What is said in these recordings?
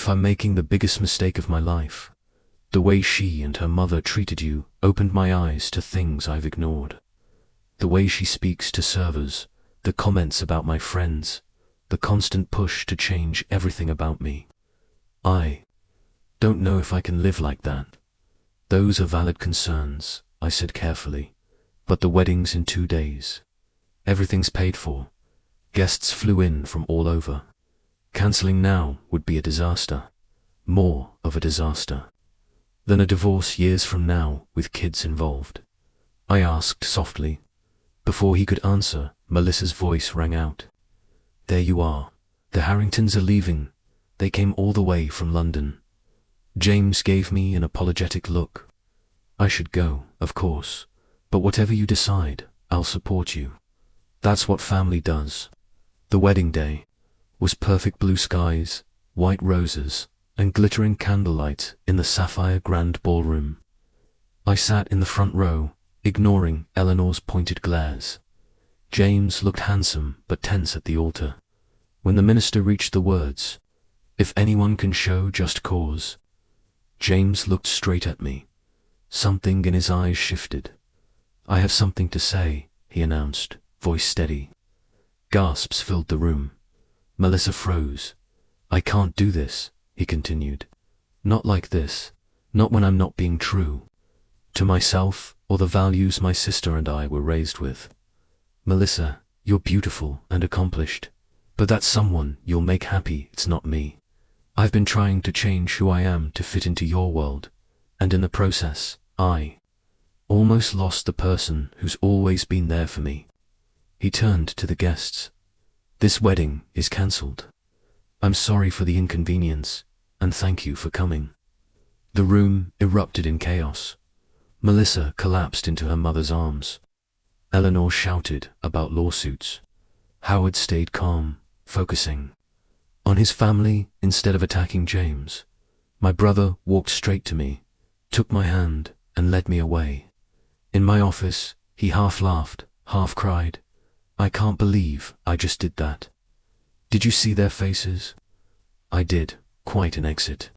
if I'm making the biggest mistake of my life. The way she and her mother treated you opened my eyes to things I've ignored. The way she speaks to servers, the comments about my friends, the constant push to change everything about me. I don't know if I can live like that. Those are valid concerns, I said carefully. But the wedding's in 2 days. Everything's paid for. Guests flew in from all over. Canceling now would be a disaster. More of a disaster than a divorce years from now with kids involved. I asked softly. Before he could answer, Melissa's voice rang out. There you are. The Harringtons are leaving. They came all the way from London. James gave me an apologetic look. I should go, of course, but whatever you decide, I'll support you. That's what family does. The wedding day was perfect blue skies, white roses, and glittering candlelight in the sapphire grand ballroom. I sat in the front row, ignoring Eleanor's pointed glares. James looked handsome but tense at the altar. When the minister reached the words, "If anyone can show just cause," James looked straight at me. Something in his eyes shifted. "I have something to say," he announced, voice steady. Gasps filled the room. Melissa froze. "I can't do this," he continued. "Not like this. Not when I'm not being true to myself or the values my sister and I were raised with. Melissa, you're beautiful and accomplished, but that's someone you'll make happy. It's not me. I've been trying to change who I am to fit into your world, and in the process, I almost lost the person who's always been there for me." He turned to the guests. "This wedding is cancelled. I'm sorry for the inconvenience, and thank you for coming." The room erupted in chaos. Melissa collapsed into her mother's arms. Eleanor shouted about lawsuits. Howard stayed calm, focusing on his family instead of attacking James. My brother walked straight to me, took my hand, and led me away. In my office, he half laughed, half cried. "I can't believe I just did that. Did you see their faces?" I did, quite an exit.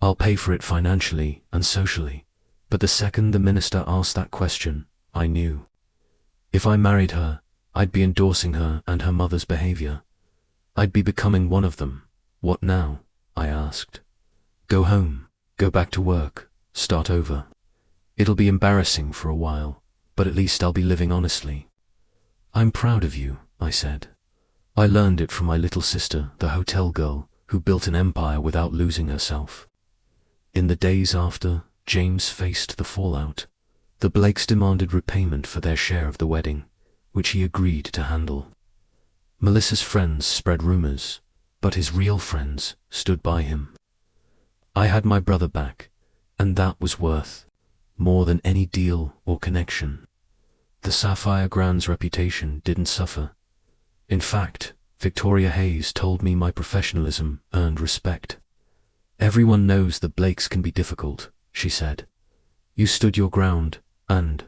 I'll pay for it financially and socially, but the second the minister asked that question, I knew. If I married her, I'd be endorsing her and her mother's behavior. I'd be becoming one of them. What now? I asked. Go home, go back to work, start over. It'll be embarrassing for a while, but at least I'll be living honestly. I'm proud of you, I said. I learned it from my little sister, the hotel girl, who built an empire without losing herself. In the days after, James faced the fallout. The Blakes demanded repayment for their share of the wedding, which he agreed to handle. Melissa's friends spread rumors, but his real friends stood by him. I had my brother back, and that was worth more than any deal or connection. The Sapphire Grand's reputation didn't suffer. In fact, Victoria Hayes told me my professionalism earned respect. Everyone knows the Blakes can be difficult, she said. You stood your ground, and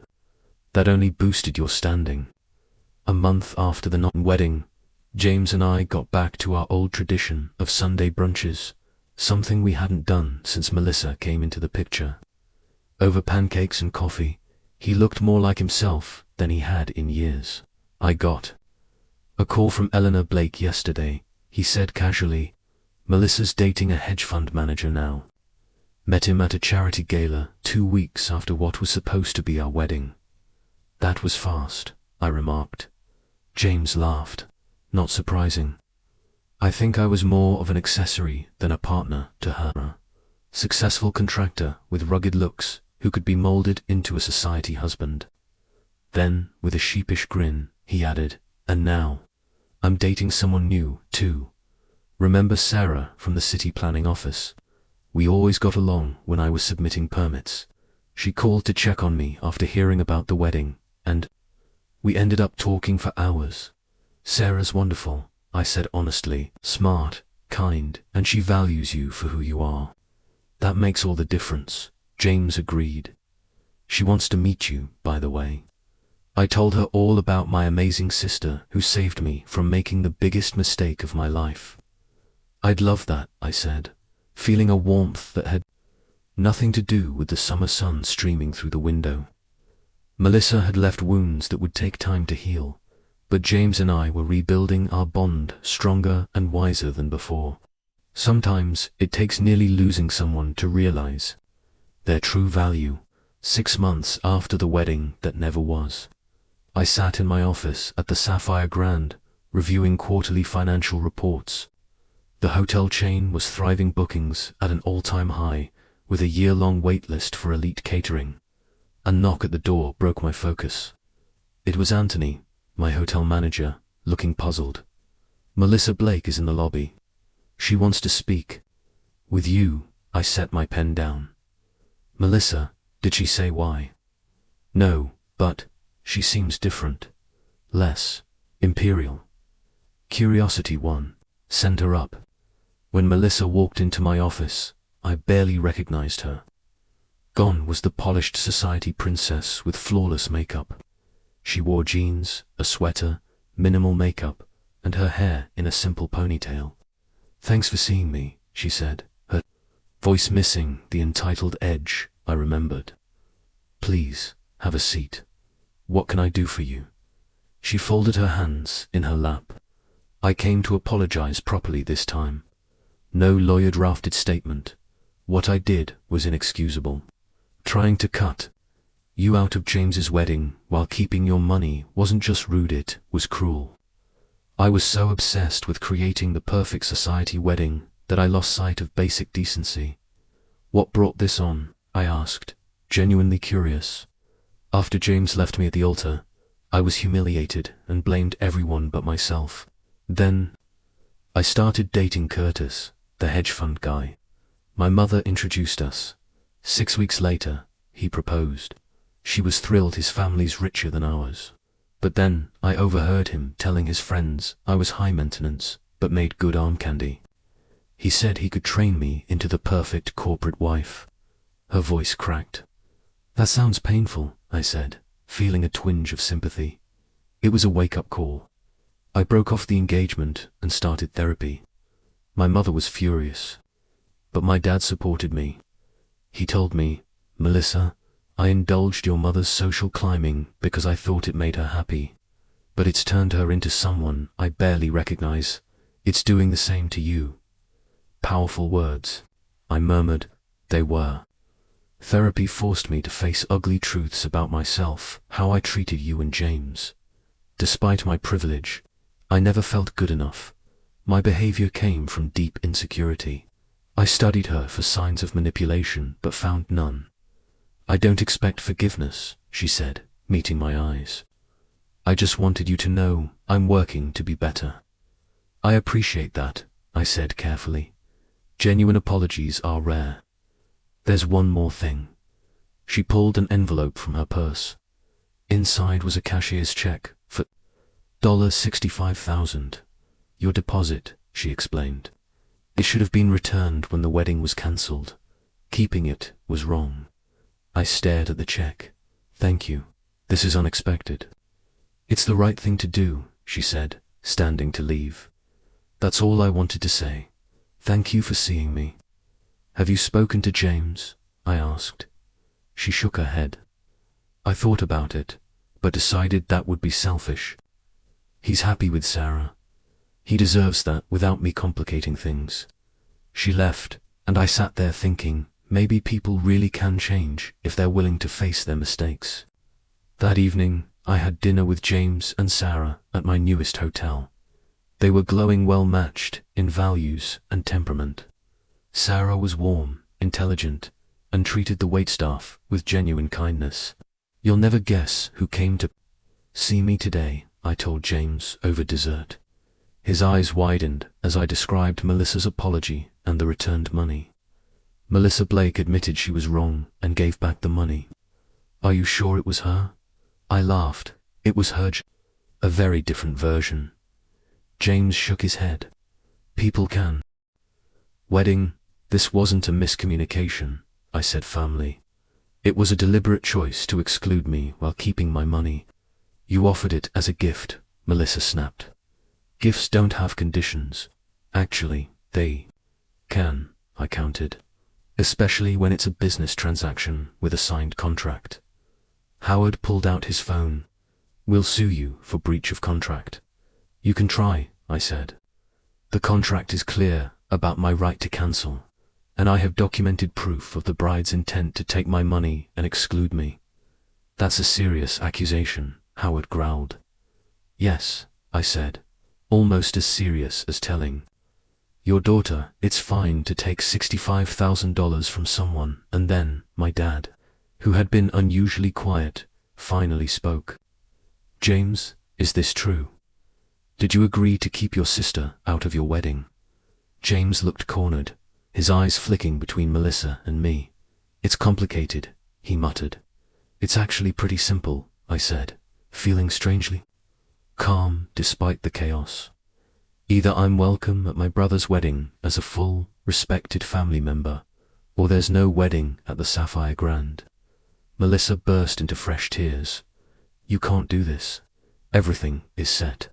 that only boosted your standing. A month after the wedding, James and I got back to our old tradition of Sunday brunches, something we hadn't done since Melissa came into the picture. Over pancakes and coffee, he looked more like himself than he had in years. I got a call from Eleanor Blake yesterday, he said casually. Melissa's dating a hedge fund manager now. Met him at a charity gala 2 weeks after what was supposed to be our wedding. That was fast, I remarked. James laughed. Not surprising. I think I was more of an accessory than a partner to her. Successful contractor with rugged looks who could be molded into a society husband. Then, with a sheepish grin, he added, and now, I'm dating someone new, too. Remember Sarah from the city planning office? We always got along when I was submitting permits. She called to check on me after hearing about the wedding, and we ended up talking for hours. Sarah's wonderful, I said honestly, smart, kind, and she values you for who you are. That makes all the difference, James agreed. She wants to meet you, by the way. I told her all about my amazing sister who saved me from making the biggest mistake of my life. I'd love that, I said. feeling a warmth that had nothing to do with the summer sun streaming through the window. Melissa had left wounds that would take time to heal, but James and I were rebuilding our bond stronger and wiser than before. Sometimes it takes nearly losing someone to realize their true value. 6 months after the wedding that never was, I sat in my office at the Sapphire Grand, reviewing quarterly financial reports. The hotel chain was thriving, bookings at an all-time high, with a year-long wait list for elite catering. A knock at the door broke my focus. It was Anthony, my hotel manager, looking puzzled. "Melissa Blake is in the lobby. She wants to speak with you." I set my pen down. "Melissa, did she say why?" "No, but she seems different. Less imperial." Curiosity won. "Send her up." When Melissa walked into my office, I barely recognized her. Gone was the polished society princess with flawless makeup. She wore jeans, a sweater, minimal makeup, and her hair in a simple ponytail. "Thanks for seeing me," she said, her voice missing the entitled edge I remembered. "Please, have a seat. What can I do for you?" She folded her hands in her lap. I came to apologize properly this time. No lawyer-drafted statement. What I did was inexcusable. Trying to cut you out of James's wedding while keeping your money wasn't just rude, it was cruel. I was so obsessed with creating the perfect society wedding that I lost sight of basic decency. "What brought this on?" I asked, genuinely curious. After James left me at the altar, I was humiliated and blamed everyone but myself. Then I started dating Curtis, the hedge fund guy. My mother introduced us. 6 weeks later, he proposed. She was thrilled his family's richer than ours. But then I overheard him telling his friends I was high maintenance, but made good arm candy. He said he could train me into the perfect corporate wife. Her voice cracked. "That sounds painful," I said, feeling a twinge of sympathy. It was a wake-up call. I broke off the engagement and started therapy. My mother was furious, but my dad supported me. He told me, "Melissa, I indulged your mother's social climbing because I thought it made her happy. But it's turned her into someone I barely recognize. It's doing the same to you." Powerful words. I murmured. They were. Therapy forced me to face ugly truths about myself, how I treated you and James. Despite my privilege, I never felt good enough. My behavior came from deep insecurity. I studied her for signs of manipulation, but found none. "I don't expect forgiveness," she said, meeting my eyes. "I just wanted you to know I'm working to be better." "I appreciate that," I said carefully. "Genuine apologies are rare. There's one more thing." She pulled an envelope from her purse. Inside was a cashier's check for $65,000. "Your deposit," she explained. "It should have been returned when the wedding was cancelled. Keeping it was wrong." I stared at the check. "Thank you. This is unexpected." "It's the right thing to do," she said, standing to leave. "That's all I wanted to say. Thank you for seeing me." "Have you spoken to James?" I asked. She shook her head. "I thought about it, but decided that would be selfish. He's happy with Sarah. He deserves that without me complicating things." She left, and I sat there thinking, maybe people really can change if they're willing to face their mistakes. That evening, I had dinner with James and Sarah at my newest hotel. They were glowing, well-matched in values and temperament. Sarah was warm, intelligent, and treated the waitstaff with genuine kindness. "You'll never guess who came to see me today," I told James over dessert. His eyes widened as I described Melissa's apology and the returned money. Melissa Blake admitted she was wrong and gave back the money. "Are you sure it was her?" I laughed. "It was her, a very different version." James shook his head. "People can." "Wedding, this wasn't a miscommunication," I said firmly. "It was a deliberate choice to exclude me while keeping my money." "You offered it as a gift," Melissa snapped. "Gifts don't have conditions." "Actually, they can," I countered. Especially when it's a business transaction with a signed contract. Howard pulled out his phone. We'll sue you for breach of contract. You can try, I said. The contract is clear about my right to cancel, and I have documented proof of the bride's intent to take my money and exclude me. That's a serious accusation, Howard growled. Yes, I said, almost as serious as telling your daughter it's fine to take $65,000 from someone. And then my dad, who had been unusually quiet, finally spoke. James, is this true? Did you agree to keep your sister out of your wedding? James looked cornered, his eyes flicking between Melissa and me. It's complicated, he muttered. It's actually pretty simple, I said, feeling strangely calm despite the chaos. Either I'm welcome at my brother's wedding as a full, respected family member, or there's no wedding at the Sapphire Grand. Melissa burst into fresh tears. You can't do this. Everything is set.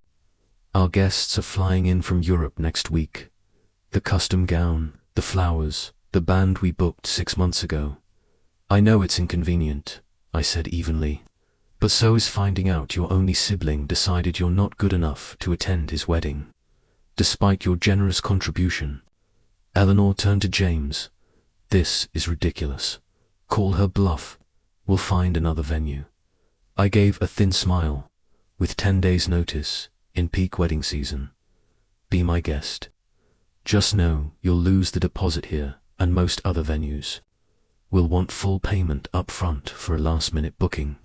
Our guests are flying in from Europe next week. The custom gown, the flowers, the band we booked 6 months ago. I know it's inconvenient, I said evenly, but so is finding out your only sibling decided you're not good enough to attend his wedding. Despite your generous contribution. Eleanor turned to James. This is ridiculous. Call her bluff. We'll find another venue. I gave a thin smile. With 10 days' notice, in peak wedding season. Be my guest. Just know you'll lose the deposit here and most other venues. We'll want full payment up front for a last-minute booking.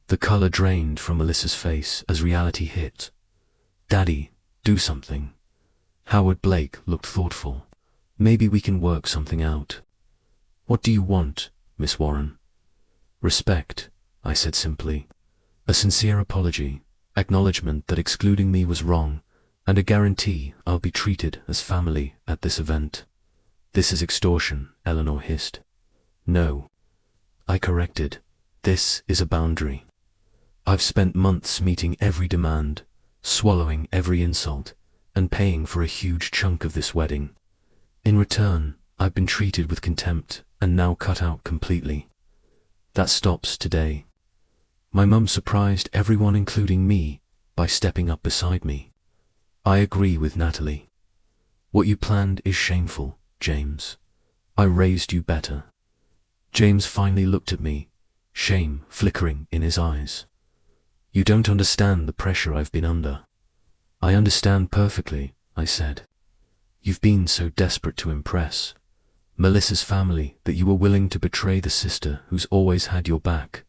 The color drained from Melissa's face as reality hit. Daddy, do something. Howard Blake looked thoughtful. Maybe we can work something out. What do you want, Miss Warren? Respect, I said simply. A sincere apology, acknowledgement that excluding me was wrong, and a guarantee I'll be treated as family at this event. This is extortion, Eleanor hissed. No. I corrected. This is a boundary. I've spent months meeting every demand, swallowing every insult, and paying for a huge chunk of this wedding. In return, I've been treated with contempt and now cut out completely. That stops today. My mum surprised everyone including me by stepping up beside me. I agree with Natalie. What you planned is shameful, James. I raised you better. James finally looked at me, shame flickering in his eyes. You don't understand the pressure I've been under. I understand perfectly, I said. You've been so desperate to impress Melissa's family that you were willing to betray the sister who's always had your back,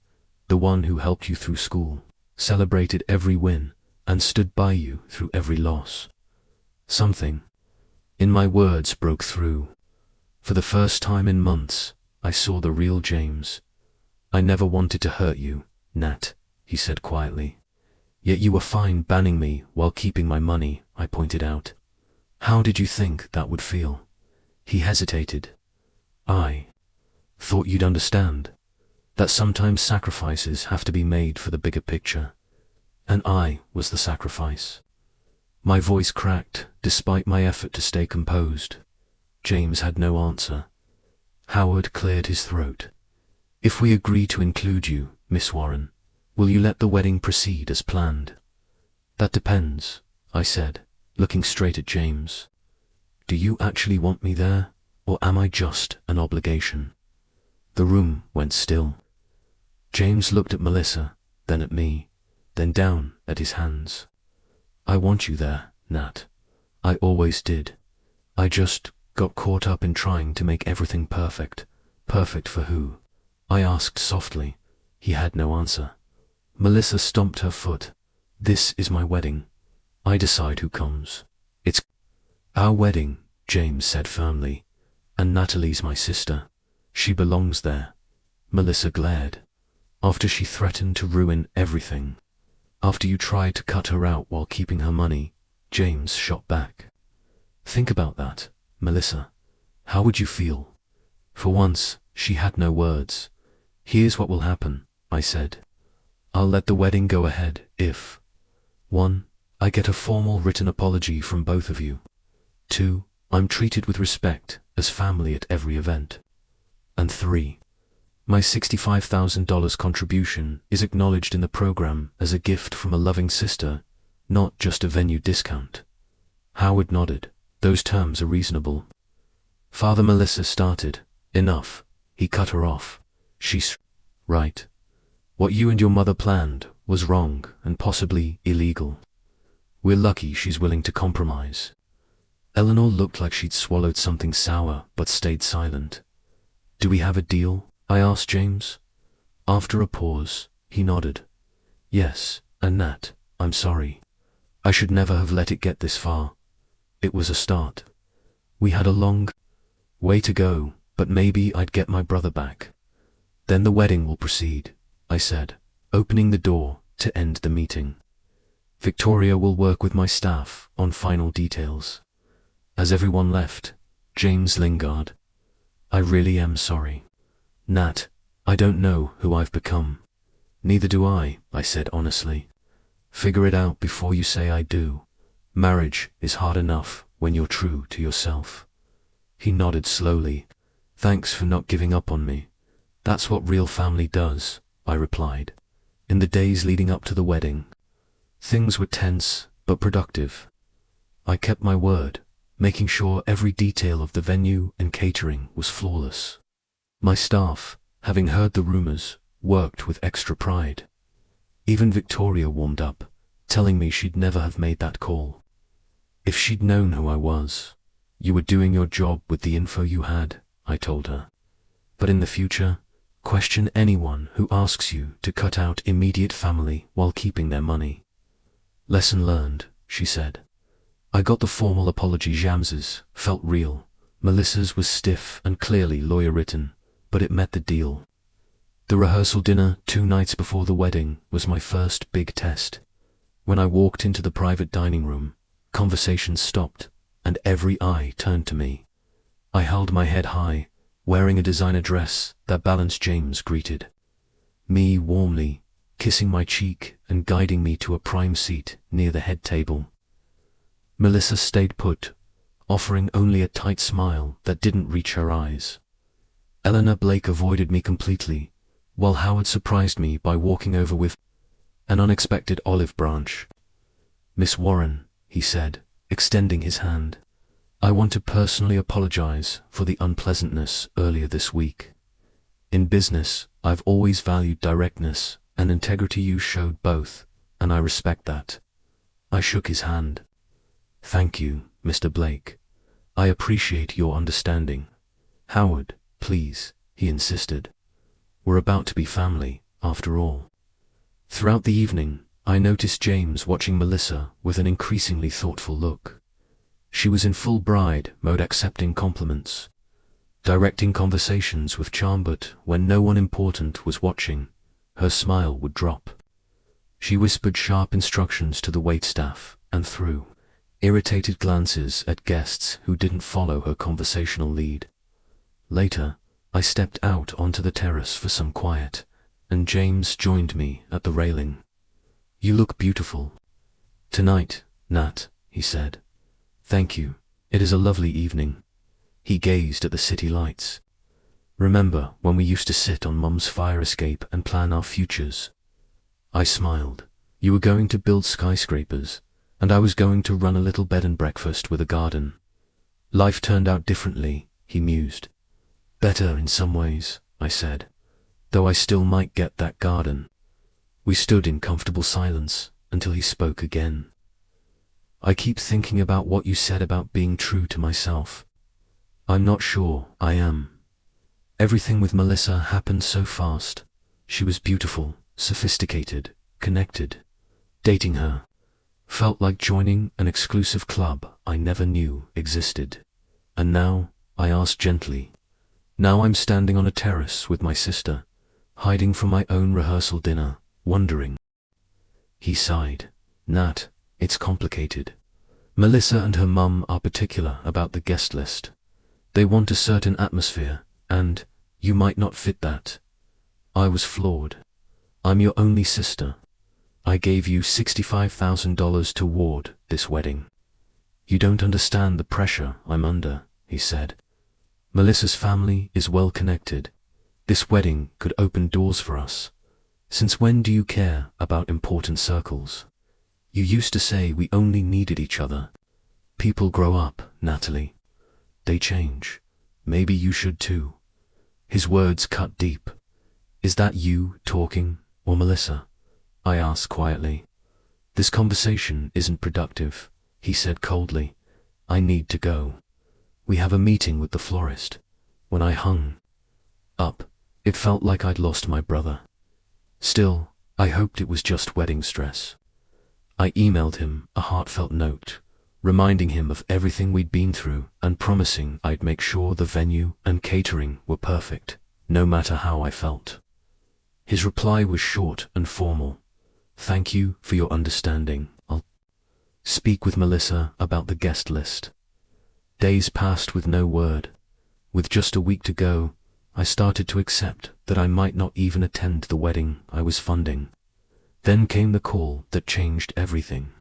the one who helped you through school, celebrated every win, and stood by you through every loss. Something in my words broke through. For the first time in months, I saw the real James. I never wanted to hurt you, Nat, he said quietly. Yet you were fine banning me while keeping my money, I pointed out. How did you think that would feel? He hesitated. I thought you'd understand that sometimes sacrifices have to be made for the bigger picture. And I was the sacrifice. My voice cracked despite my effort to stay composed. James had no answer. Howard cleared his throat. If we agree to include you, Miss Warren, will you let the wedding proceed as planned? That depends, I said, looking straight at James. Do you actually want me there, or am I just an obligation? The room went still. James looked at Melissa, then at me, then down at his hands. I want you there, Nat. I always did. I just got caught up in trying to make everything perfect. Perfect for who? I asked softly. He had no answer. Melissa stomped her foot. This is my wedding. I decide who comes. It's our wedding, James said firmly. And Natalie's my sister. She belongs there. Melissa glared. After she threatened to ruin everything. After you tried to cut her out while keeping her money, James shot back. Think about that, Melissa. How would you feel? For once, she had no words. Here's what will happen, I said. I'll let the wedding go ahead if 1. I get a formal written apology from both of you. 2. I'm treated with respect as family at every event. And 3. My $65,000 contribution is acknowledged in the program as a gift from a loving sister, not just a venue discount. Howard nodded. Those terms are reasonable. Father Melissa started. Enough. He cut her off. She's right. What you and your mother planned was wrong and possibly illegal. We're lucky she's willing to compromise. Eleanor looked like she'd swallowed something sour but stayed silent. Do we have a deal? I asked James. After a pause, he nodded. Yes, and Nat, I'm sorry. I should never have let it get this far. It was a start. We had a long way to go, but maybe I'd get my brother back. Then the wedding will proceed, I said, opening the door to end the meeting. Victoria will work with my staff on final details. As everyone left, James lingered. I really am sorry. Nat, I don't know who I've become. Neither do I said honestly. Figure it out before you say I do. Marriage is hard enough when you're true to yourself. He nodded slowly. Thanks for not giving up on me. That's what real family does, I replied. In the days leading up to the wedding, things were tense but productive. I kept my word, making sure every detail of the venue and catering was flawless. My staff, having heard the rumors, worked with extra pride. Even Victoria warmed up, telling me she'd never have made that call. If she'd known who I was. You were doing your job with the info you had, I told her. But in the future, question anyone who asks you to cut out immediate family while keeping their money. Lesson learned, she said. I got the formal apology. James's felt real. Melissa's was stiff and clearly lawyer-written, but it met the deal. The rehearsal dinner 2 nights before the wedding was my first big test. When I walked into the private dining room, conversation stopped, and every eye turned to me. I held my head high, wearing a designer dress that balanced. James greeted me warmly, kissing my cheek and guiding me to a prime seat near the head table. Melissa stayed put, offering only a tight smile that didn't reach her eyes. Eleanor Blake avoided me completely, while Howard surprised me by walking over with an unexpected olive branch. Miss Warren, he said, extending his hand. I want to personally apologize for the unpleasantness earlier this week. In business, I've always valued directness and integrity. You showed both, and I respect that. I shook his hand. Thank you, Mr. Blake. I appreciate your understanding. Howard, please, he insisted. We're about to be family, after all. Throughout the evening, I noticed James watching Melissa with an increasingly thoughtful look. She was in full bride mode, accepting compliments, directing conversations with charm, but when no one important was watching, her smile would drop. She whispered sharp instructions to the waitstaff and threw irritated glances at guests who didn't follow her conversational lead. Later, I stepped out onto the terrace for some quiet, and James joined me at the railing. You look beautiful tonight, Nat, he said. Thank you. It is a lovely evening. He gazed at the city lights. Remember when we used to sit on Mum's fire escape and plan our futures? I smiled. You were going to build skyscrapers, and I was going to run a little bed and breakfast with a garden. Life turned out differently, he mused. Better in some ways, I said, though I still might get that garden. We stood in comfortable silence until he spoke again. I keep thinking about what you said about being true to myself. I'm not sure I am. Everything with Melissa happened so fast. She was beautiful, sophisticated, connected. Dating her felt like joining an exclusive club I never knew existed. And now, I asked gently, now I'm standing on a terrace with my sister, hiding from my own rehearsal dinner, wondering. He sighed. Nat, it's complicated. Melissa and her mum are particular about the guest list. They want a certain atmosphere, and you might not fit that. I was floored. I'm your only sister. I gave you $65,000 toward this wedding. You don't understand the pressure I'm under, he said. Melissa's family is well connected. This wedding could open doors for us. Since when do you care about important circles? You used to say we only needed each other. People grow up, Natalie. They change. Maybe you should too. His words cut deep. Is that you talking, or Melissa? I asked quietly. This conversation isn't productive, he said coldly. I need to go. We have a meeting with the florist. When I hung up, it felt like I'd lost my brother. Still, I hoped it was just wedding stress. I emailed him a heartfelt note, reminding him of everything we'd been through and promising I'd make sure the venue and catering were perfect, no matter how I felt. His reply was short and formal. Thank you for your understanding. I'll speak with Melissa about the guest list. Days passed with no word. With just a week to go, I started to accept that I might not even attend the wedding I was funding. Then came the call that changed everything.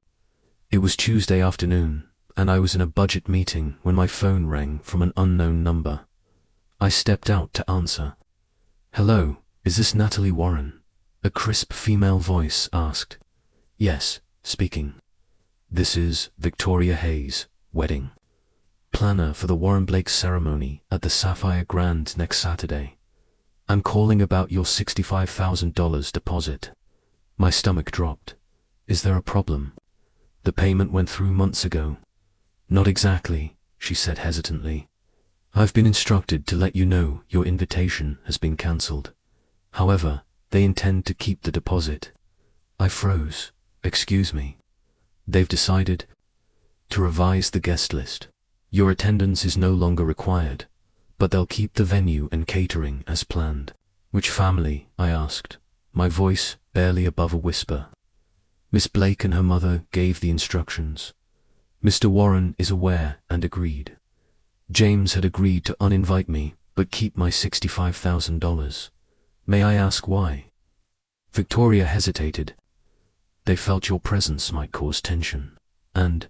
It was Tuesday afternoon, and I was in a budget meeting when my phone rang from an unknown number. I stepped out to answer. Hello, is this Natalie Warren? A crisp female voice asked. Yes, speaking. This is Victoria Hayes, wedding planner for the Warren Blake ceremony at the Sapphire Grand next Saturday. I'm calling about your $65,000 deposit. My stomach dropped. Is there a problem? The payment went through months ago. Not exactly, she said hesitantly. I've been instructed to let you know your invitation has been cancelled. However, they intend to keep the deposit. I froze. Excuse me. They've decided to revise the guest list. Your attendance is no longer required, but they'll keep the venue and catering as planned. Which family? I asked, my voice barely above a whisper. Miss Blake and her mother gave the instructions. Mr. Warren is aware and agreed. James had agreed to uninvite me, but keep my $65,000. May I ask why? Victoria hesitated. They felt your presence might cause tension, and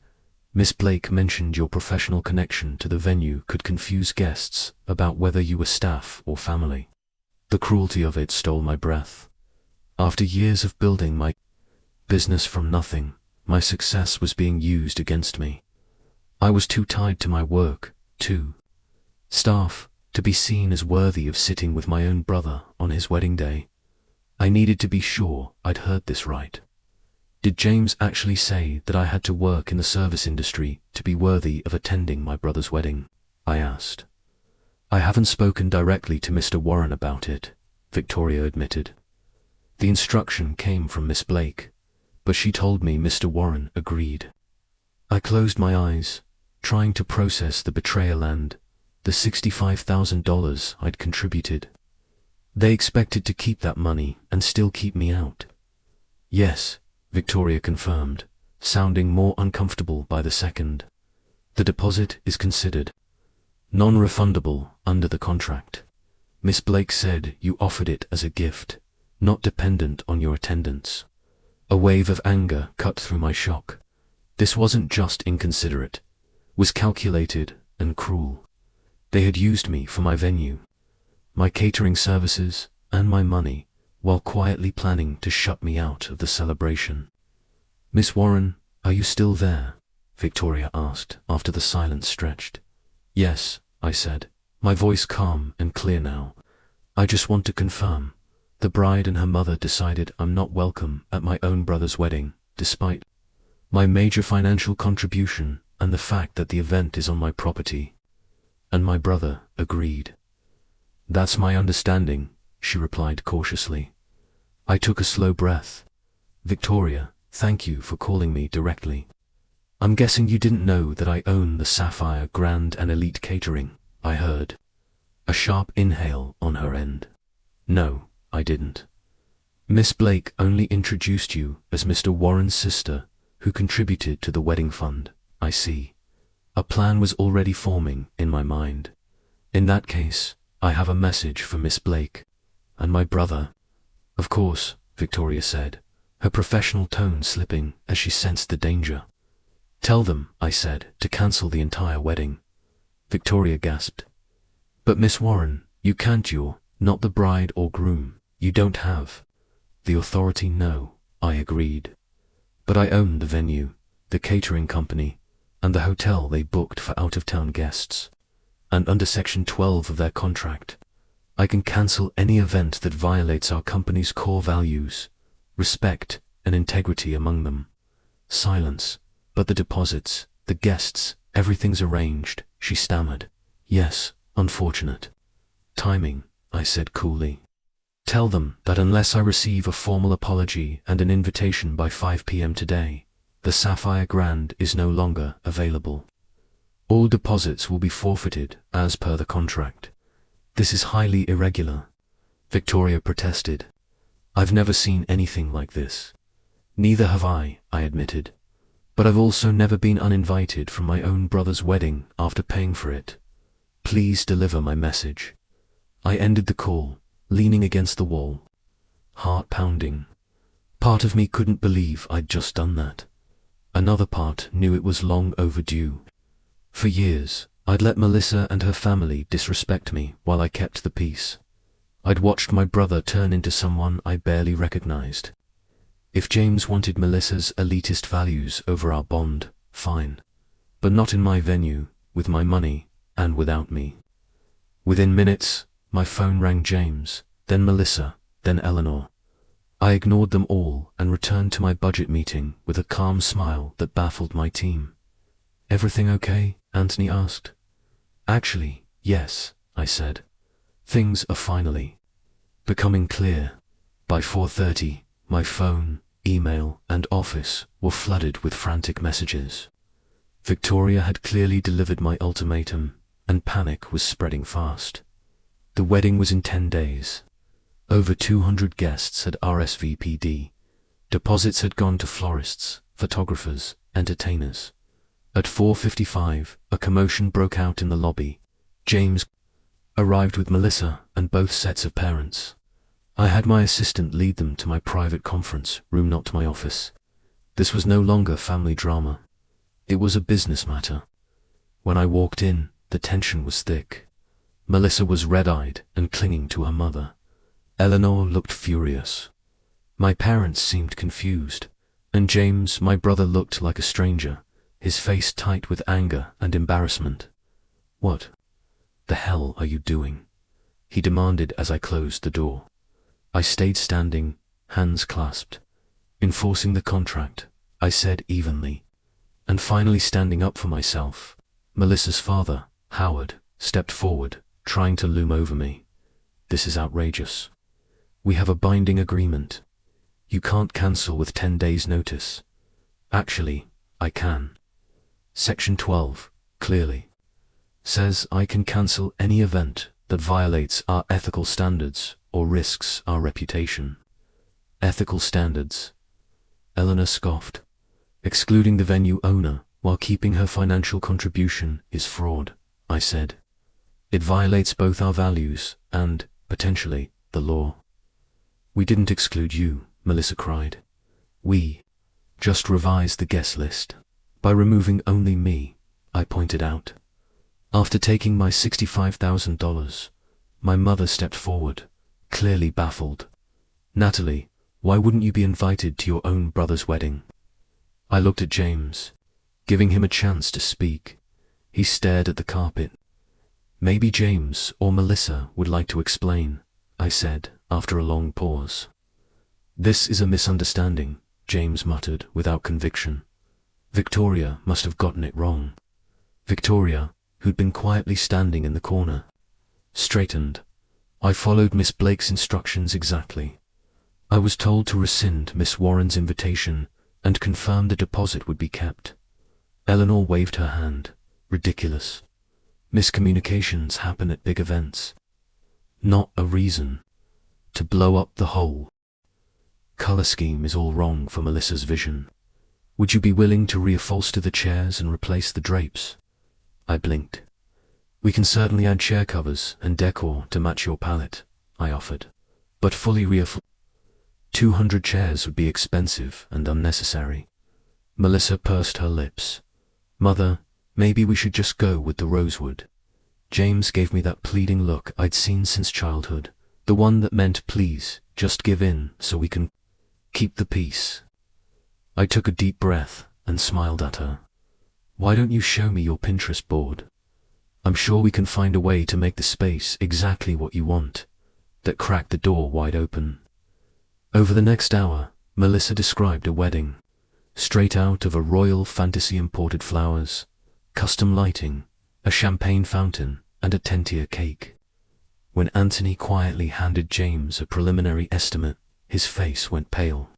Miss Blake mentioned your professional connection to the venue could confuse guests about whether you were staff or family. The cruelty of it stole my breath. After years of building my business from nothing, my success was being used against me. I was too tied to my work, too staff, to be seen as worthy of sitting with my own brother on his wedding day. I needed to be sure I'd heard this right. Did James actually say that I had to work in the service industry to be worthy of attending my brother's wedding? I asked. I haven't spoken directly to Mr. Warren about it, Victoria admitted. The instruction came from Miss Blake, but she told me Mr. Warren agreed. I closed my eyes, trying to process the betrayal and the $65,000 I'd contributed. They expected to keep that money and still keep me out. Yes, Victoria confirmed, sounding more uncomfortable by the second. The deposit is considered non-refundable under the contract. Miss Blake said you offered it as a gift, not dependent on your attendance. A wave of anger cut through my shock. This wasn't just inconsiderate, was calculated and cruel. They had used me for my venue, my catering services, and my money, while quietly planning to shut me out of the celebration. Miss Warren, are you still there? Victoria asked after the silence stretched. Yes, I said, my voice calm and clear now. I just want to confirm. The bride and her mother decided I'm not welcome at my own brother's wedding, despite my major financial contribution and the fact that the event is on my property. And my brother agreed. That's my understanding, she replied cautiously. I took a slow breath. Victoria, thank you for calling me directly. I'm guessing you didn't know that I own the Sapphire Grand and Elite Catering, I heard. A sharp inhale on her end. No, I didn't. Miss Blake only introduced you as Mr. Warren's sister, who contributed to the wedding fund, I see. A plan was already forming in my mind. In that case, I have a message for Miss Blake. And my brother. Of course, Victoria said, her professional tone slipping as she sensed the danger. Tell them, I said, to cancel the entire wedding. Victoria gasped. But Miss Warren, you can't, you're not the bride or groom. You don't have the authority. No, I agreed. But I own the venue, the catering company, and the hotel they booked for out-of-town guests. And under Section 12 of their contract, I can cancel any event that violates our company's core values, respect and integrity among them. Silence. But the deposits, the guests, everything's arranged, she stammered. Yes, unfortunate timing, I said coolly. Tell them that unless I receive a formal apology and an invitation by 5 p.m. today, the Sapphire Grand is no longer available. All deposits will be forfeited as per the contract. This is highly irregular, Victoria protested. I've never seen anything like this. Neither have I admitted. But I've also never been uninvited from my own brother's wedding after paying for it. Please deliver my message. I ended the call, leaning against the wall, heart pounding. Part of me couldn't believe I'd just done that. Another part knew it was long overdue. For years, I'd let Melissa and her family disrespect me while I kept the peace. I'd watched my brother turn into someone I barely recognized. If James wanted Melissa's elitist values over our bond, fine. But not in my venue, with my money, and without me. Within minutes, my phone rang. James, then Melissa, then Eleanor. I ignored them all and returned to my budget meeting with a calm smile that baffled my team. Everything okay? Anthony asked. Actually, yes, I said. Things are finally becoming clear. By 4:30, my phone, email, and office were flooded with frantic messages. Victoria had clearly delivered my ultimatum, and panic was spreading fast. The wedding was in 10 days. Over 200 guests had RSVP'd. Deposits had gone to florists, photographers, entertainers. At 4:55, a commotion broke out in the lobby. James arrived with Melissa and both sets of parents. I had my assistant lead them to my private conference room, not to my office. This was no longer family drama. It was a business matter. When I walked in, the tension was thick. Melissa was red-eyed and clinging to her mother. Eleanor looked furious. My parents seemed confused, and James, my brother, looked like a stranger, his face tight with anger and embarrassment. What the hell are you doing? He demanded as I closed the door. I stayed standing, hands clasped. Enforcing the contract, I said evenly. And finally standing up for myself. Melissa's father, Howard, stepped forward, trying to loom over me. This is outrageous. We have a binding agreement. You can't cancel with 10 days' notice. Actually, I can. Section 12, clearly, says I can cancel any event that violates our ethical standards or risks our reputation. Ethical standards? Eleanor scoffed. Excluding the venue owner while keeping her financial contribution is fraud, I said. It violates both our values and, potentially, the law. We didn't exclude you, Melissa cried. We just revised the guest list. By removing only me, I pointed out. After taking my $65,000, my mother stepped forward, clearly baffled. Natalie, why wouldn't you be invited to your own brother's wedding? I looked at James, giving him a chance to speak. He stared at the carpet. Maybe James or Melissa would like to explain, I said after a long pause. This is a misunderstanding, James muttered without conviction. Victoria must have gotten it wrong. Victoria, who'd been quietly standing in the corner, straightened. I followed Miss Blake's instructions exactly. I was told to rescind Miss Warren's invitation and confirm the deposit would be kept. Eleanor waved her hand. Ridiculous. Miscommunications happen at big events. Not a reason to blow up the whole color scheme is all wrong for Melissa's vision. Would you be willing to reupholster the chairs and replace the drapes? I blinked. We can certainly add chair covers and decor to match your palette, I offered. But fully 200 chairs would be expensive and unnecessary. Melissa pursed her lips. Mother, maybe we should just go with the rosewood. James gave me that pleading look I'd seen since childhood, the one that meant please, just give in so we can keep the peace. I took a deep breath and smiled at her. Why don't you show me your Pinterest board? I'm sure we can find a way to make the space exactly what you want. That cracked the door wide open. Over the next hour, Melissa described a wedding, straight out of a royal fantasy, imported flowers, custom lighting, a champagne fountain, and a 10-tier cake. When Anthony quietly handed James a preliminary estimate, his face went pale.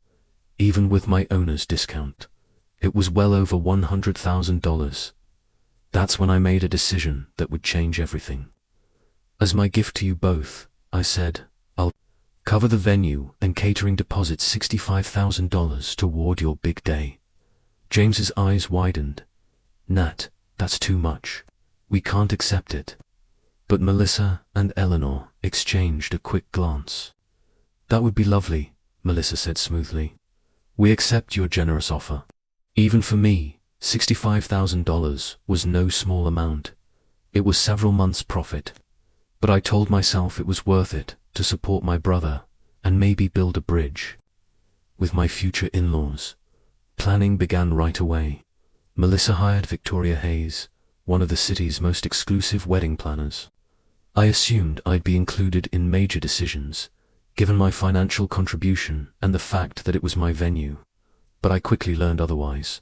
Even with my owner's discount, it was well over $100,000. That's when I made a decision that would change everything. As my gift to you both, I said, I'll cover the venue and catering deposit $65,000 toward your big day. James's eyes widened. Nat, that's too much. We can't accept it. But Melissa and Eleanor exchanged a quick glance. That would be lovely, Melissa said smoothly. We accept your generous offer. Even for me, $65,000 was no small amount. It was several months' profit. But I told myself it was worth it to support my brother and maybe build a bridge with my future in-laws. Planning began right away. Melissa hired Victoria Hayes, one of the city's most exclusive wedding planners. I assumed I'd be included in major decisions, given my financial contribution and the fact that it was my venue, but I quickly learned otherwise.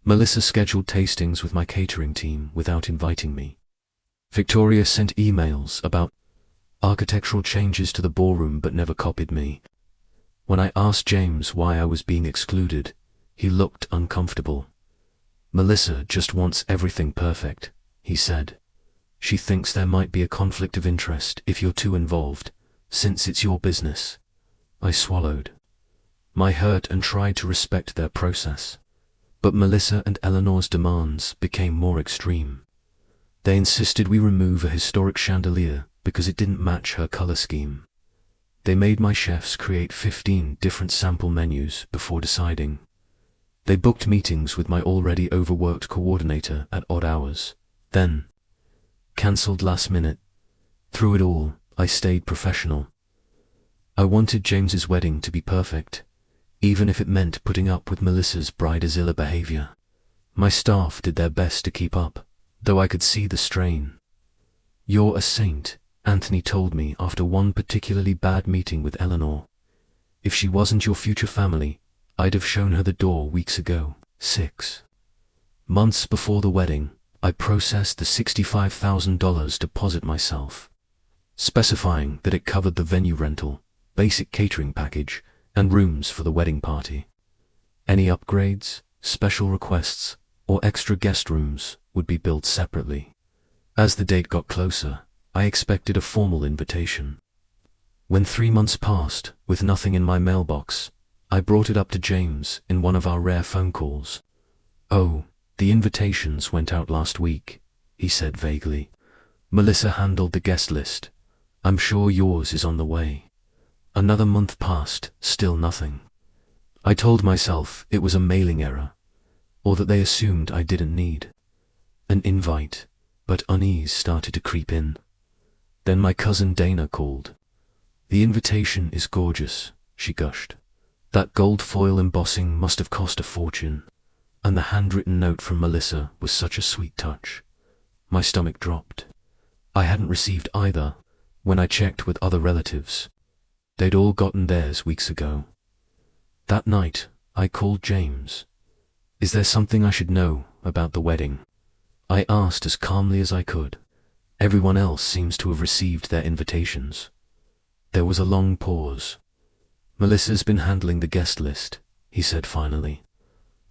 Melissa scheduled tastings with my catering team without inviting me. Victoria sent emails about architectural changes to the ballroom but never copied me. When I asked James why I was being excluded, he looked uncomfortable. Melissa just wants everything perfect, he said. She thinks there might be a conflict of interest if you're too involved, since it's your business. I swallowed my hurt and tried to respect their process. But Melissa and Eleanor's demands became more extreme. They insisted we remove a historic chandelier because it didn't match her color scheme. They made my chefs create 15 different sample menus before deciding. They booked meetings with my already overworked coordinator at odd hours, then cancelled last minute. Through it all, I stayed professional. I wanted James's wedding to be perfect, even if it meant putting up with Melissa's bridezilla behavior. My staff did their best to keep up, though I could see the strain. You're a saint, Anthony told me after one particularly bad meeting with Eleanor. If she wasn't your future family, I'd have shown her the door weeks ago. 6 months before the wedding, I processed the $65,000 deposit myself, specifying that it covered the venue rental, basic catering package, and rooms for the wedding party. Any upgrades, special requests, or extra guest rooms would be billed separately. As the date got closer, I expected a formal invitation. When 3 months passed, with nothing in my mailbox, I brought it up to James in one of our rare phone calls. Oh, the invitations went out last week, he said vaguely. Melissa handled the guest list. I'm sure yours is on the way. Another month passed, still nothing. I told myself it was a mailing error, or that they assumed I didn't need an invite, but unease started to creep in. Then my cousin Dana called. The invitation is gorgeous, she gushed. That gold foil embossing must have cost a fortune, and the handwritten note from Melissa was such a sweet touch. My stomach dropped. I hadn't received either. When I checked with other relatives, they'd all gotten theirs weeks ago. That night, I called James. Is there something I should know about the wedding? I asked as calmly as I could. Everyone else seems to have received their invitations. There was a long pause. Melissa's been handling the guest list, he said finally.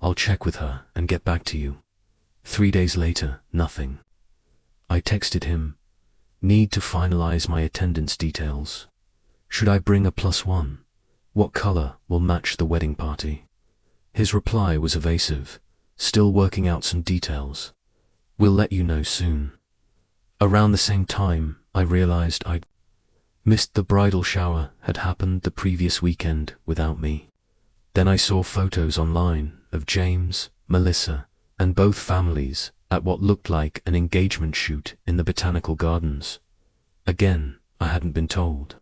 I'll check with her and get back to you. 3 days later, nothing. I texted him. Need to finalize my attendance details. Should I bring a +1? What color will match the wedding party? His reply was evasive. Still working out some details. We'll let you know soon. Around the same time, I realized I'd missed the bridal shower had happened the previous weekend without me. Then I saw photos online of James, Melissa, and both families at what looked like an engagement shoot in the botanical gardens. Again, I hadn't been told.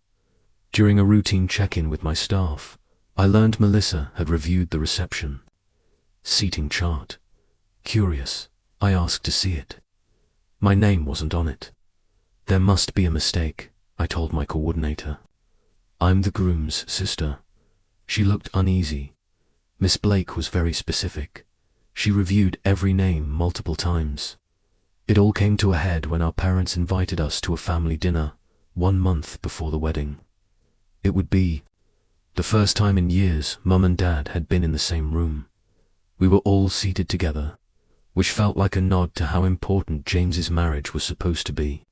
During a routine check-in with my staff, I learned Melissa had reviewed the reception seating chart. Curious, I asked to see it. My name wasn't on it. There must be a mistake, I told my coordinator. I'm the groom's sister. She looked uneasy. Miss Blake was very specific. She reviewed every name multiple times. It all came to a head when our parents invited us to a family dinner 1 month before the wedding. It would be the first time in years Mum and Dad had been in the same room. We were all seated together, which felt like a nod to how important James's marriage was supposed to be.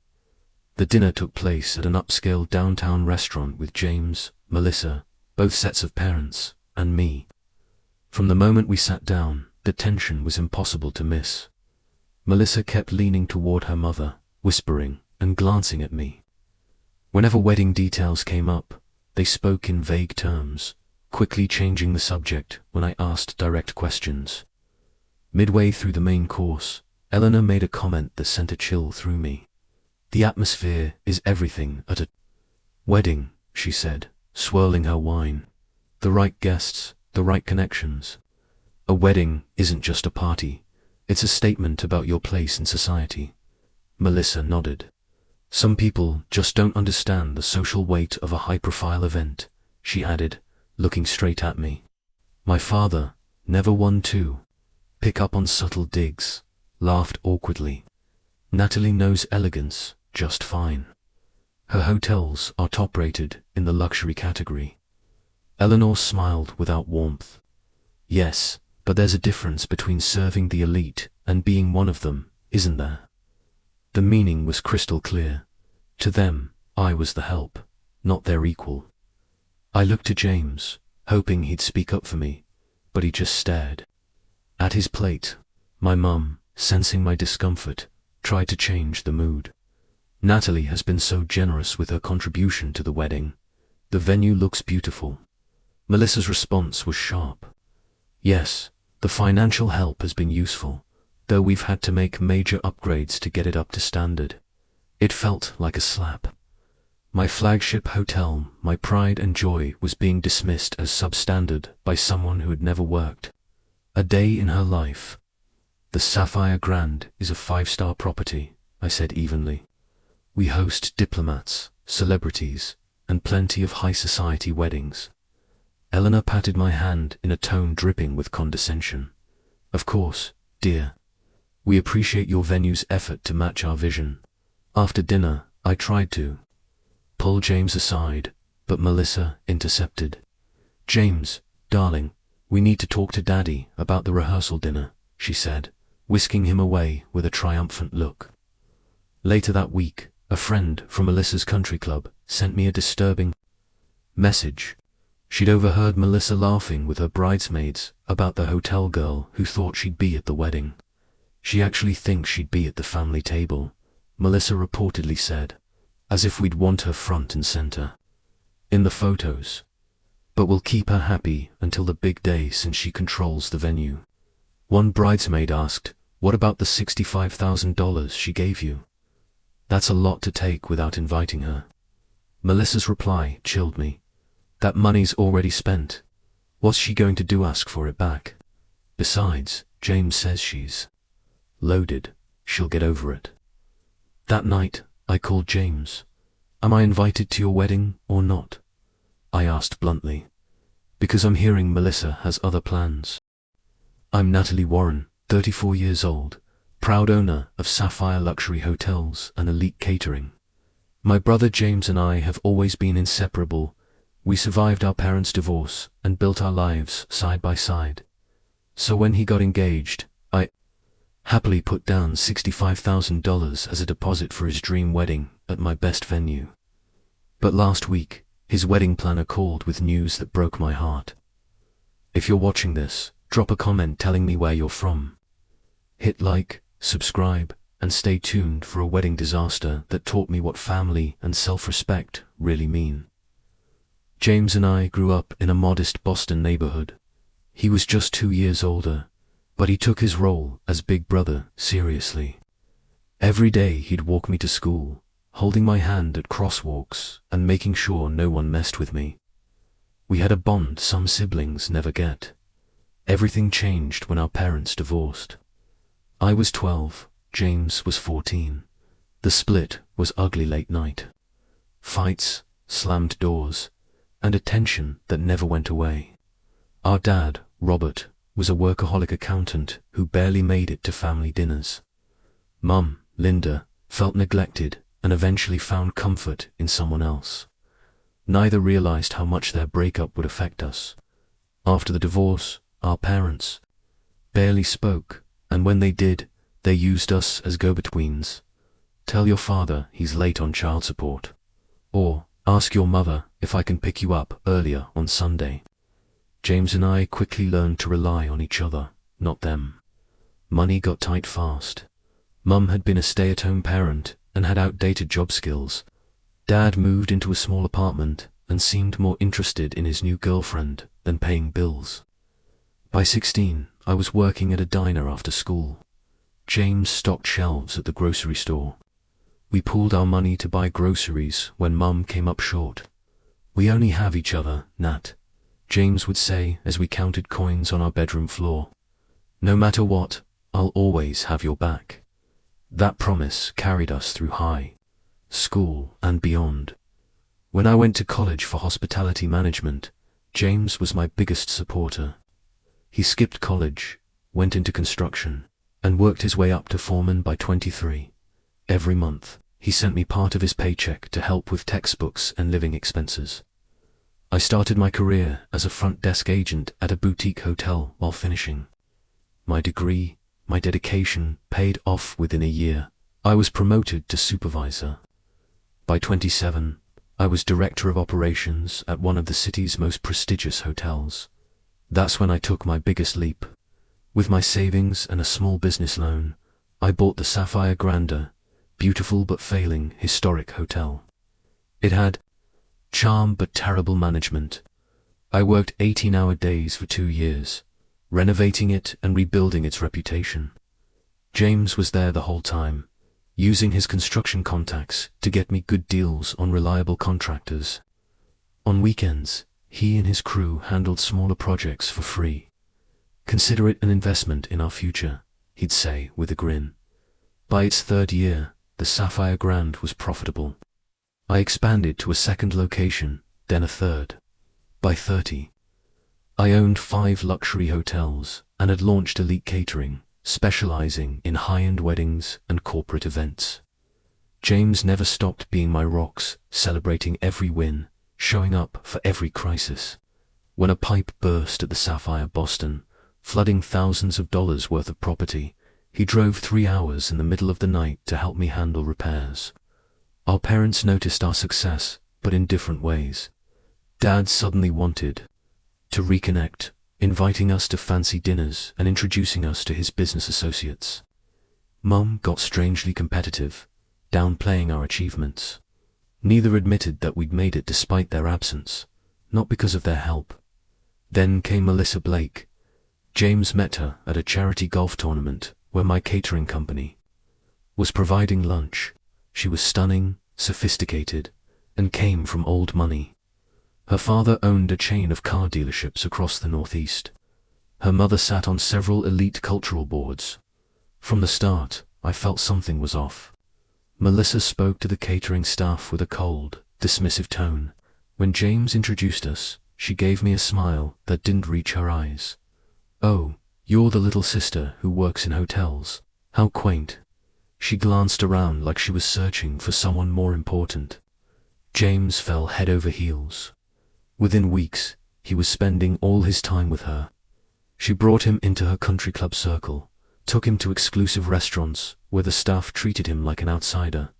The dinner took place at an upscale downtown restaurant with James, Melissa, both sets of parents, and me. From the moment we sat down, the tension was impossible to miss. Melissa kept leaning toward her mother, whispering and glancing at me. Whenever wedding details came up, they spoke in vague terms, quickly changing the subject when I asked direct questions. Midway through the main course, Eleanor made a comment that sent a chill through me. The atmosphere is everything at a wedding, she said, swirling her wine. The right guests, the right connections. A wedding isn't just a party, it's a statement about your place in society. Melissa nodded. Some people just don't understand the social weight of a high-profile event, she added, looking straight at me. My father, never one to pick up on subtle digs, laughed awkwardly. Natalie knows elegance just fine. Her hotels are top-rated in the luxury category. Eleanor smiled without warmth. Yes, but there's a difference between serving the elite and being one of them, isn't there? The meaning was crystal clear. To them, I was the help, not their equal. I looked to James, hoping he'd speak up for me, but he just stared. At his plate, my mum, sensing my discomfort, tried to change the mood. Natalie has been so generous with her contribution to the wedding. The venue looks beautiful. Melissa's response was sharp. Yes, the financial help has been useful, though we've had to make major upgrades to get it up to standard. It felt like a slap. My flagship hotel, my pride and joy, was being dismissed as substandard by someone who had never worked a day in her life. The Sapphire Grand is a 5-star property, I said evenly. We host diplomats, celebrities, and plenty of high society weddings. Eleanor patted my hand in a tone dripping with condescension. Of course, dear. We appreciate your venue's effort to match our vision. After dinner, I tried to pull James aside, but Melissa intercepted. James, darling, we need to talk to Daddy about the rehearsal dinner, she said, whisking him away with a triumphant look. Later that week, a friend from Melissa's country club sent me a disturbing message. She'd overheard Melissa laughing with her bridesmaids about the hotel girl who thought she'd be at the wedding. She actually thinks she'd be at the family table, Melissa reportedly said, as if we'd want her front and center in the photos. But we'll keep her happy until the big day since she controls the venue. One bridesmaid asked, what about the $65,000 she gave you? That's a lot to take without inviting her. Melissa's reply chilled me. That money's already spent. What's she going to do, ask for it back? Besides, James says she's loaded. She'll get over it. That night, I called James. Am I invited to your wedding or not? I asked bluntly. Because I'm hearing Melissa has other plans. I'm Natalie Warren, 34 years old, proud owner of Sapphire Luxury Hotels and Elite Catering. My brother James and I have always been inseparable. We survived our parents' divorce and built our lives side by side. So when he got engaged, I happily put down $65,000 as a deposit for his dream wedding at my best venue. But last week, his wedding planner called with news that broke my heart. If you're watching this, drop a comment telling me where you're from. Hit like, subscribe, and stay tuned for a wedding disaster that taught me what family and self-respect really mean. James and I grew up in a modest Boston neighborhood. He was just 2 years older. But he took his role as big brother seriously. Every day he'd walk me to school, holding my hand at crosswalks and making sure no one messed with me. We had a bond some siblings never get. Everything changed when our parents divorced. I was 12, James was 14. The split was ugly late night. Fights, slammed doors, and a tension that never went away. Our dad, Robert, was a workaholic accountant who barely made it to family dinners. Mum, Linda, felt neglected and eventually found comfort in someone else. Neither realized how much their breakup would affect us. After the divorce, our parents barely spoke, and when they did, they used us as go-betweens. Tell your father he's late on child support. Or, ask your mother if I can pick you up earlier on Sunday. James and I quickly learned to rely on each other, not them. Money got tight fast. Mum had been a stay-at-home parent and had outdated job skills. Dad moved into a small apartment and seemed more interested in his new girlfriend than paying bills. By 16, I was working at a diner after school. James stocked shelves at the grocery store. We pooled our money to buy groceries when Mum came up short. "We only have each other, Nat," James would say as we counted coins on our bedroom floor. "No matter what, I'll always have your back." That promise carried us through high school and beyond. When I went to college for hospitality management, James was my biggest supporter. He skipped college, went into construction, and worked his way up to foreman by 23. Every month, he sent me part of his paycheck to help with textbooks and living expenses. I started my career as a front desk agent at a boutique hotel while finishing. My degree, my dedication paid off within a year. I was promoted to supervisor. By 27, I was director of operations at one of the city's most prestigious hotels. That's when I took my biggest leap. With my savings and a small business loan, I bought the Sapphire Grande, beautiful but failing historic hotel. It had charm but terrible management. I worked 18-hour days for 2 years, renovating it and rebuilding its reputation. James was there the whole time, using his construction contacts to get me good deals on reliable contractors. On weekends, he and his crew handled smaller projects for free. "Consider it an investment in our future," he'd say with a grin. By its 3rd year, the Sapphire Grande was profitable. I expanded to a 2nd location, then a 3rd. By 30, I owned 5 luxury hotels and had launched Elite Catering, specializing in high-end weddings and corporate events. James never stopped being my rocks, celebrating every win, showing up for every crisis. When a pipe burst at the Sapphire Boston, flooding thousands of dollars worth of property, he drove 3 hours in the middle of the night to help me handle repairs. Our parents noticed our success, but in different ways. Dad suddenly wanted to reconnect, inviting us to fancy dinners and introducing us to his business associates. Mum got strangely competitive, downplaying our achievements. Neither admitted that we'd made it despite their absence, not because of their help. Then came Melissa Blake. James met her at a charity golf tournament where my catering company was providing lunch. She was stunning, sophisticated, and came from old money. Her father owned a chain of car dealerships across the Northeast. Her mother sat on several elite cultural boards. From the start, I felt something was off. Melissa spoke to the catering staff with a cold, dismissive tone. When James introduced us, she gave me a smile that didn't reach her eyes. "Oh, you're the little sister who works in hotels. How quaint." She glanced around like she was searching for someone more important. James fell head over heels. Within weeks, he was spending all his time with her. She brought him into her country club circle, took him to exclusive restaurants where the staff treated him like an outsider.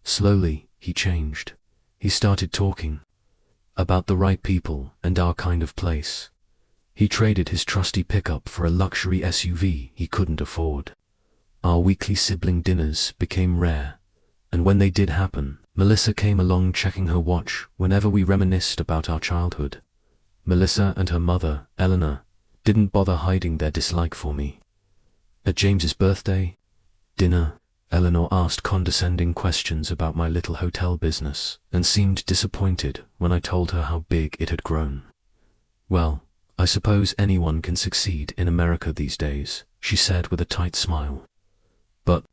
Slowly, he changed. He started talking about the right people and our kind of place. He traded his trusty pickup for a luxury SUV he couldn't afford. Our weekly sibling dinners became rare, and when they did happen, Melissa came along checking her watch whenever we reminisced about our childhood. Melissa and her mother, Eleanor, didn't bother hiding their dislike for me. At James's birthday dinner, Eleanor asked condescending questions about my little hotel business and seemed disappointed when I told her how big it had grown. "Well, I suppose anyone can succeed in America these days," she said with a tight smile. "But,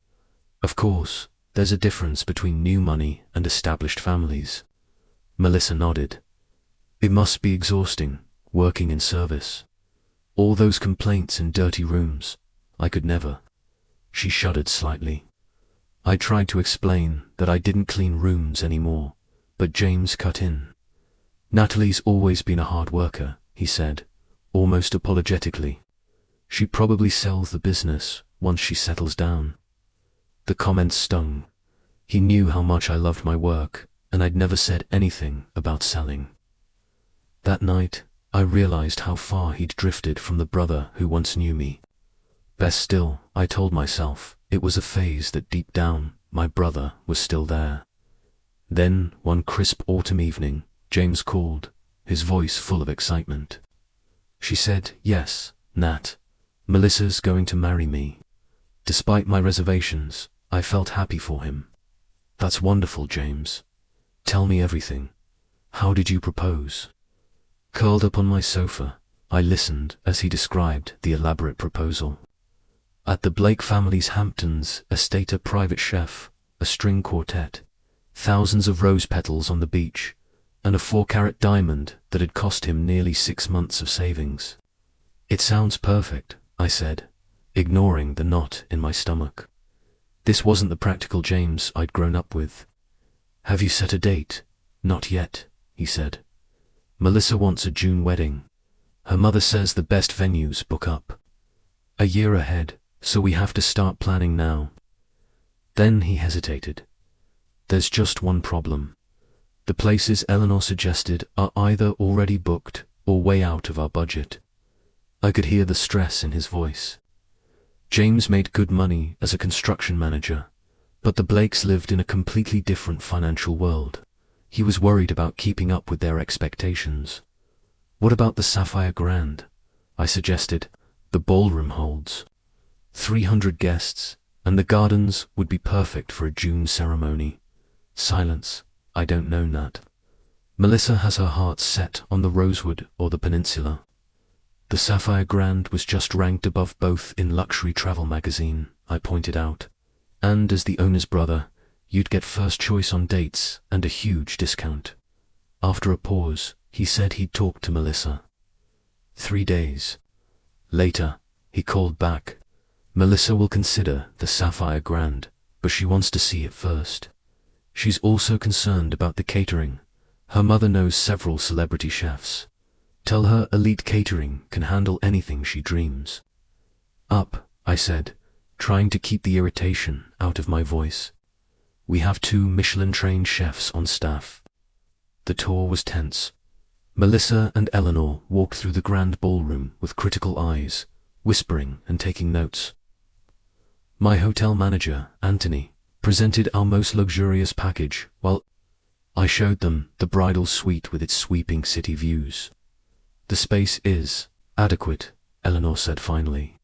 of course, there's a difference between new money and established families." Melissa nodded. "It must be exhausting, working in service. All those complaints in dirty rooms. I could never." She shuddered slightly. I tried to explain that I didn't clean rooms anymore, but James cut in. "Natalie's always been a hard worker," he said, almost apologetically. "She probably sells the business once she settles down." The comment stung. He knew how much I loved my work, and I'd never said anything about selling. That night, I realized how far he'd drifted from the brother who once knew me. Best still, I told myself, it was a phase that deep down, my brother was still there. Then, one crisp autumn evening, James called, his voice full of excitement. "She said, yes, Nat, Melissa's going to marry me." Despite my reservations, I felt happy for him. "That's wonderful, James. Tell me everything. How did you propose?" Curled up on my sofa, I listened as he described the elaborate proposal. At the Blake family's Hamptons estate, a private chef, a string quartet, thousands of rose petals on the beach, and a 4-carat diamond that had cost him nearly 6 months of savings. "It sounds perfect," I said, ignoring the knot in my stomach. This wasn't the practical James I'd grown up with. "Have you set a date?" "Not yet," he said. "Melissa wants a June wedding. Her mother says the best venues book up a year ahead, so we have to start planning now." Then he hesitated. "There's just one problem. The places Eleanor suggested are either already booked or way out of our budget." I could hear the stress in his voice. James made good money as a construction manager, but the Blakes lived in a completely different financial world. He was worried about keeping up with their expectations. "What about the Sapphire Grand?" I suggested. "The ballroom holds 300 guests, and the gardens would be perfect for a June ceremony." Silence. "I don't know, Nat. Melissa has her heart set on the Rosewood or the Peninsula." "The Sapphire Grand was just ranked above both in Luxury Travel magazine," I pointed out. "And as the owner's brother, you'd get first choice on dates and a huge discount." After a pause, he said he'd talked to Melissa. 3 days later, he called back. "Melissa will consider the Sapphire Grand, but she wants to see it first. She's also concerned about the catering. Her mother knows several celebrity chefs. Tell her Elite Catering can handle anything she dreams." "Up," I said, trying to keep the irritation out of my voice. "We have 2 Michelin-trained chefs on staff." The tour was tense. Melissa and Eleanor walked through the grand ballroom with critical eyes, whispering and taking notes. My hotel manager, Anthony, presented our most luxurious package while I showed them the bridal suite with its sweeping city views. "The space is adequate," Eleanor said finally.